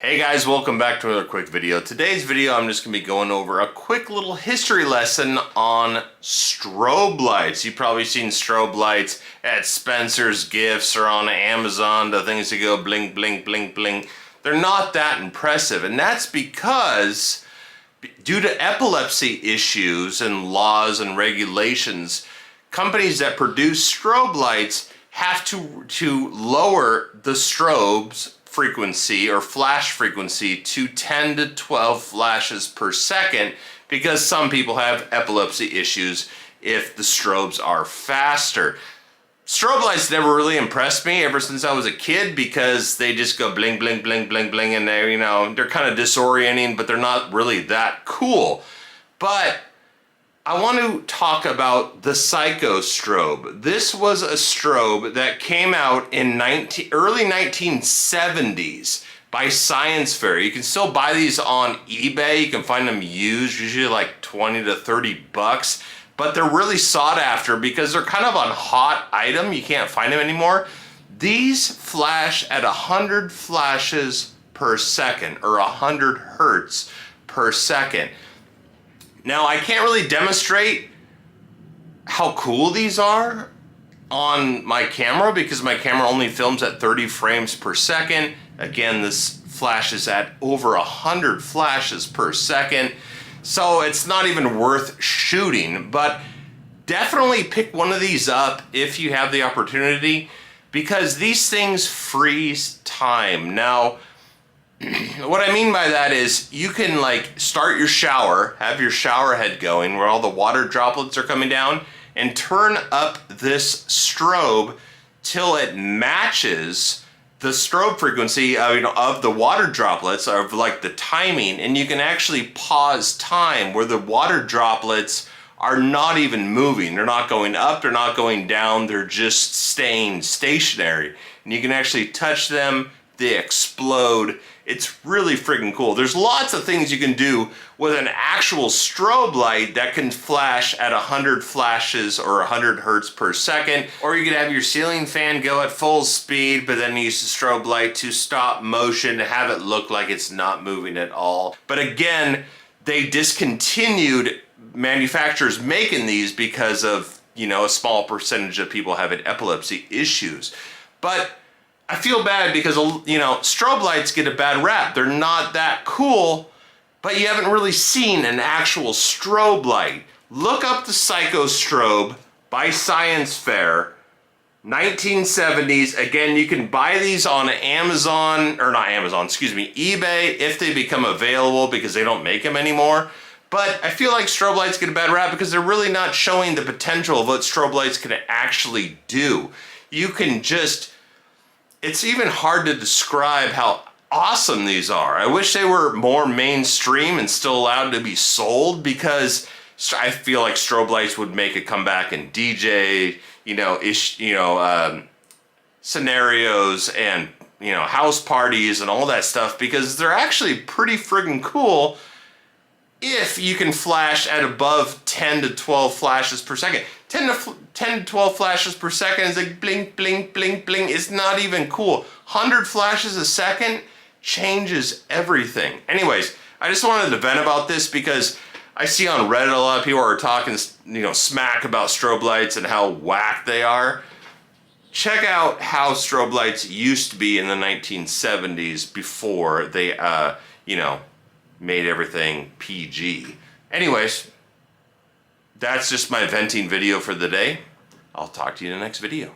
Hey guys, welcome back to another quick video. Today's video I'm just going to be going over a quick little history lesson on strobe lights. You've probably seen strobe lights at Spencer's Gifts or on Amazon, the things that go blink, blink, blink, blink. They're not that impressive, and that's because due to epilepsy issues and laws and regulations, companies that produce strobe lights have to lower the strobe's frequency or flash frequency to 10 to 12 flashes per second because some people have epilepsy issues if the strobes are faster. Strobe lights never really impressed me ever since I was a kid because they just go bling, bling, bling, bling, bling, and they're kind of disorienting, but they're not really that cool. But I want to talk about the Psycho Strobe. This was a strobe that came out in early 1970s by Science Fair. You can still buy these on eBay. You can find them used, usually like 20 to 30 bucks. But they're really sought after because they're kind of a hot item. You can't find them anymore. These flash at 100 flashes per second, or 100 hertz per second. Now, I can't really demonstrate how cool these are on my camera because my camera only films at 30 frames per second. Again, this flashes at over 100 flashes per second, so it's not even worth shooting. But definitely pick one of these up if you have the opportunity because these things freeze time. Now, what I mean by that is you can start your shower, have your shower head going where all the water droplets are coming down, and turn up this strobe till it matches the strobe frequency of the water droplets, of the timing, and you can actually pause time where the water droplets are not even moving. They're not going up, they're not going down, they're just staying stationary. And you can actually touch them, they explode. It's really freaking cool. There's lots of things you can do with an actual strobe light that can flash at 100 flashes or 100 hertz per second. Or you could have your ceiling fan go at full speed, but then use the strobe light to stop motion to have it look like it's not moving at all. But again, they discontinued manufacturers making these because of, a small percentage of people having epilepsy issues. But I feel bad because, strobe lights get a bad rap. They're not that cool, but you haven't really seen an actual strobe light. Look up the Psycho Strobe by Science Fair, 1970s. Again, you can buy these on Amazon, or not Amazon, excuse me, eBay if they become available because they don't make them anymore. But I feel like strobe lights get a bad rap because they're really not showing the potential of what strobe lights can actually do. You can just... It's even hard to describe how awesome these are. I wish they were more mainstream and still allowed to be sold because I feel like strobe lights would make a comeback in DJ, scenarios and, house parties and all that stuff because they're actually pretty friggin' cool if you can flash at above 10 to 12 flashes per second. 10 to 12 flashes per second is like blink, blink, blink, blink. It's not even cool. 100 flashes a second changes everything. Anyways, I just wanted to vent about this because I see on Reddit a lot of people are talking, smack about strobe lights and how whack they are. Check out how strobe lights used to be in the 1970s before they, made everything PG. Anyways, that's just my venting video for the day. I'll talk to you in the next video.